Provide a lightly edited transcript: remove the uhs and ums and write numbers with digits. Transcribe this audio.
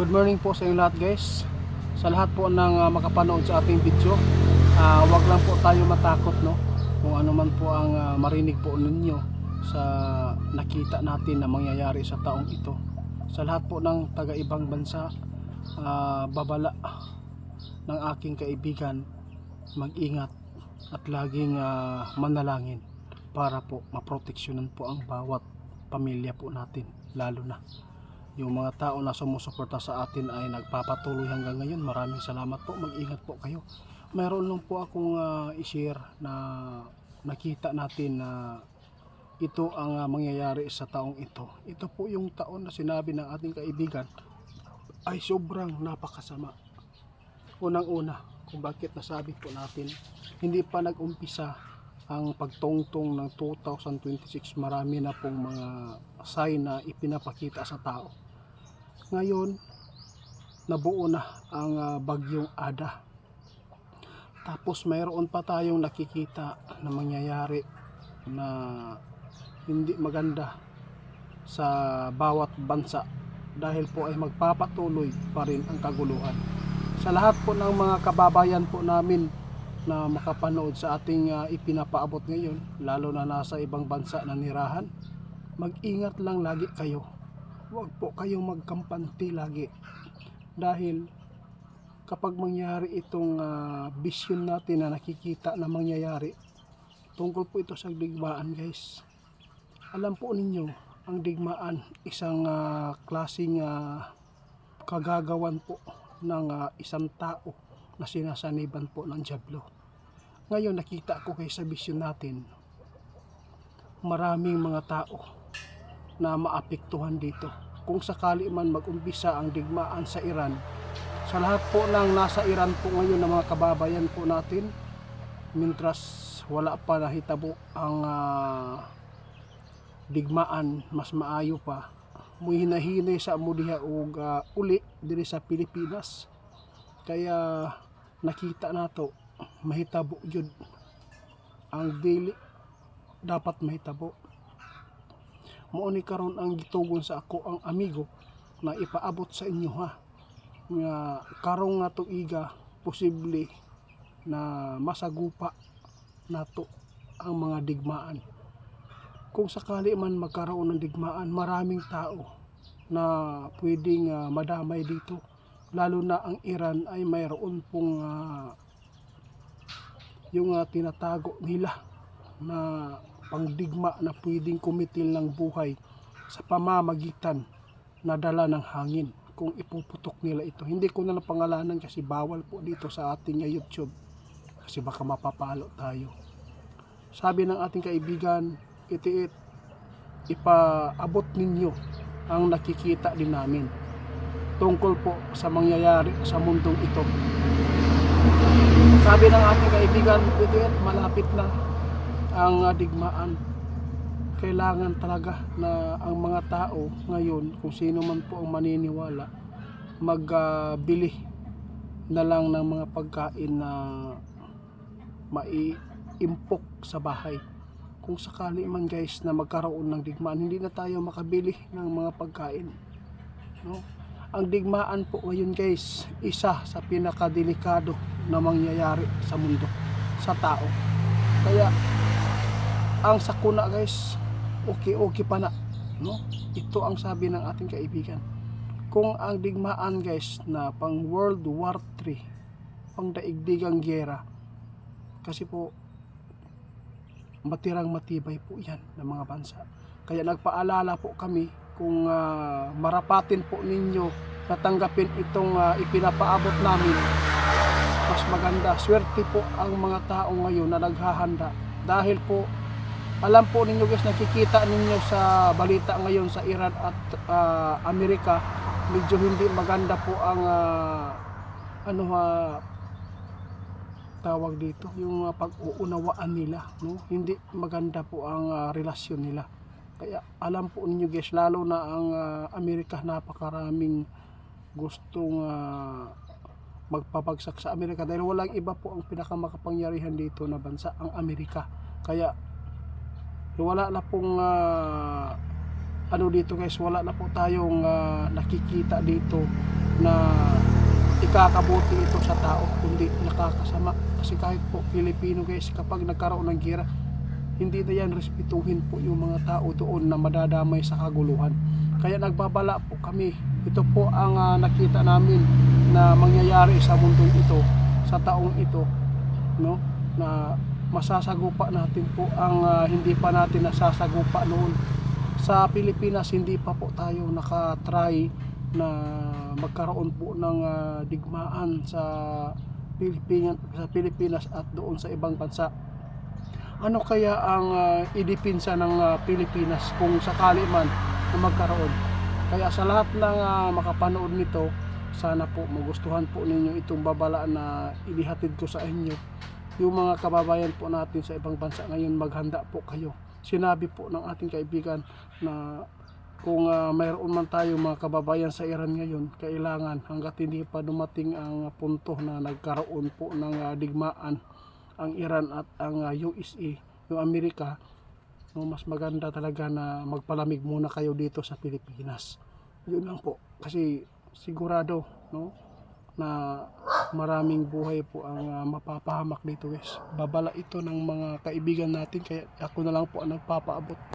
Good morning po sa inyo lahat guys. Sa lahat po ng makapanood sa ating video, wag lang po tayo matakot, no? Kung ano man po ang marinig po ninyo sa nakita natin na mangyayari sa taong ito. Sa lahat po ng taga-ibang bansa, babala ng aking kaibigan, mag-ingat at laging manalangin para po maproteksyonan po ang bawat pamilya po natin, lalo na yung mga tao na sumusuporta sa atin ay nagpapatuloy hanggang ngayon. Maraming salamat po, mag-ingat po kayo. Mayroon lang po akong i-share na nakita natin na ito ang mangyayari sa taong ito. Ito po yung taon na sinabi ng ating kaibigan ay sobrang napakasama. Unang-una, kung bakit nasabi po natin, hindi pa nag-umpisa ang pagtungtong ng 2026, marami na pong mga sign na ipinapakita sa tao. Ngayon, nabuo na ang bagyong Ada. Tapos mayroon pa tayong nakikita na mangyayari na hindi maganda sa bawat bansa dahil po ay magpapatuloy pa rin ang kaguluhan. Sa lahat po ng mga kababayan po namin na makapanood sa ating ipinapaabot ngayon, lalo na nasa ibang bansa na nirahan, mag-ingat lang lagi kayo. Huwag po kayong magkampante lagi, dahil kapag mangyari itong vision natin na nakikita na mangyayari, tungkol po ito sa digmaan guys. Alam po ninyo, ang digmaan isang klaseng kagagawan po ng isang tao na sinasaniban po ng dyablo. Ngayon nakita ko sa vision natin, maraming mga tao na maapektuhan dito. Kung sakali man mag-umpisa ang digmaan sa Iran, sa lahat po ng nasa Iran po ngayon ng mga kababayan po natin, mintras wala pa nahitabo ang digmaan, mas maayo pa muhinahinay sa mudiha og uli diri sa Pilipinas. Kaya nakita nato mahitabo jud ang dili dapat mahitabo. Mao ni karon ang gitugon sa ako ang amigo na ipaabot sa inyo nga karong nga tuiga posible na masagupa nato ang mga digmaan. Kung sakali man magkaroon ng digmaan, maraming tao na pwedeng madamay dito, lalo na ang Iran ay mayroon pong yung tinatago nila na pangdigma na pwedeng kumitil ng buhay sa pamamagitan na dala ng hangin kung ipuputok nila ito. Hindi ko na napangalanan kasi bawal po dito sa ating YouTube kasi baka mapapalo tayo. Sabi ng ating kaibigan, ipaabot ninyo ang nakikita din namin tungkol po sa mangyayari sa mundong ito. Sabi ng ating kaibigan, malapit na ang digmaan. Kailangan talaga na ang mga tao ngayon, kung sino man po ang maniniwala, magbili na lang ng mga pagkain na maiimpok sa bahay. Kung sakali man guys na magkaroon ng digmaan, hindi na tayo makabili ng mga pagkain, no? Ang digmaan po ngayon guys, isa sa pinakadelikado na mangyayari sa mundo, sa tao. Kaya ang sakuna guys, okay pa na, no? Ito ang sabi ng ating kaibigan. Kung ang digmaan guys na pang World War III, pang daigdigang giyera, kasi po matirang matibay po yan ng mga bansa. Kaya nagpaalala po kami, kung marapatin po ninyo natanggapin itong ipinapaabot namin, mas maganda. Swerte po ang mga tao ngayon na naghahanda, dahil po alam po ninyo guys, nakikita ninyo sa balita ngayon sa Iran at Amerika, medyo hindi maganda po ang tawag dito, yung pag-uunawaan nila, no? Hindi maganda po ang relasyon nila. Kaya alam po ninyo guys, lalo na ang Amerika, napakaraming gustong magpapagsak sa Amerika, dahil walang iba po ang pinakamakapangyarihan dito na bansa, ang Amerika. Kaya wala na pong dito guys, wala na po tayong nakikita dito na ikakabuti ito sa tao, kundi nakakasama. Kasi kahit po Pilipino guys, kapag nagkaroon ng gera, hindi na yan respetuhin po yung mga tao doon na madadamay sa kaguluhan. Kaya nagbabala po kami, ito po ang nakita namin na mangyayari sa mundong ito, sa taong ito, no, na masasagupa natin po ang hindi pa natin nasasagupa noon. Sa Pilipinas hindi pa po tayo nakatry na magkaroon po ng digmaan sa Pilipinas at doon sa ibang bansa. Ano kaya ang idipinsa ng Pilipinas kung sakali man na magkaroon? Kaya sa lahat ng makapanood nito, sana po magustuhan po ninyo itong babala na inihatid ko sa inyo. Yung mga kababayan po natin sa ibang bansa ngayon, maghanda po kayo. Sinabi po ng ating kaibigan na kung mayroon man tayo mga kababayan sa Iran ngayon, kailangan hanggat hindi pa dumating ang punto na nagkaroon po ng digmaan ang Iran at ang USA, yung Amerika, no, mas maganda talaga na magpalamig muna kayo dito sa Pilipinas. Yun lang po, kasi sigurado, no, na maraming buhay po ang mapapahamak dito guys. Babala ito ng mga kaibigan natin, kaya ako na lang po ang nagpapaabot.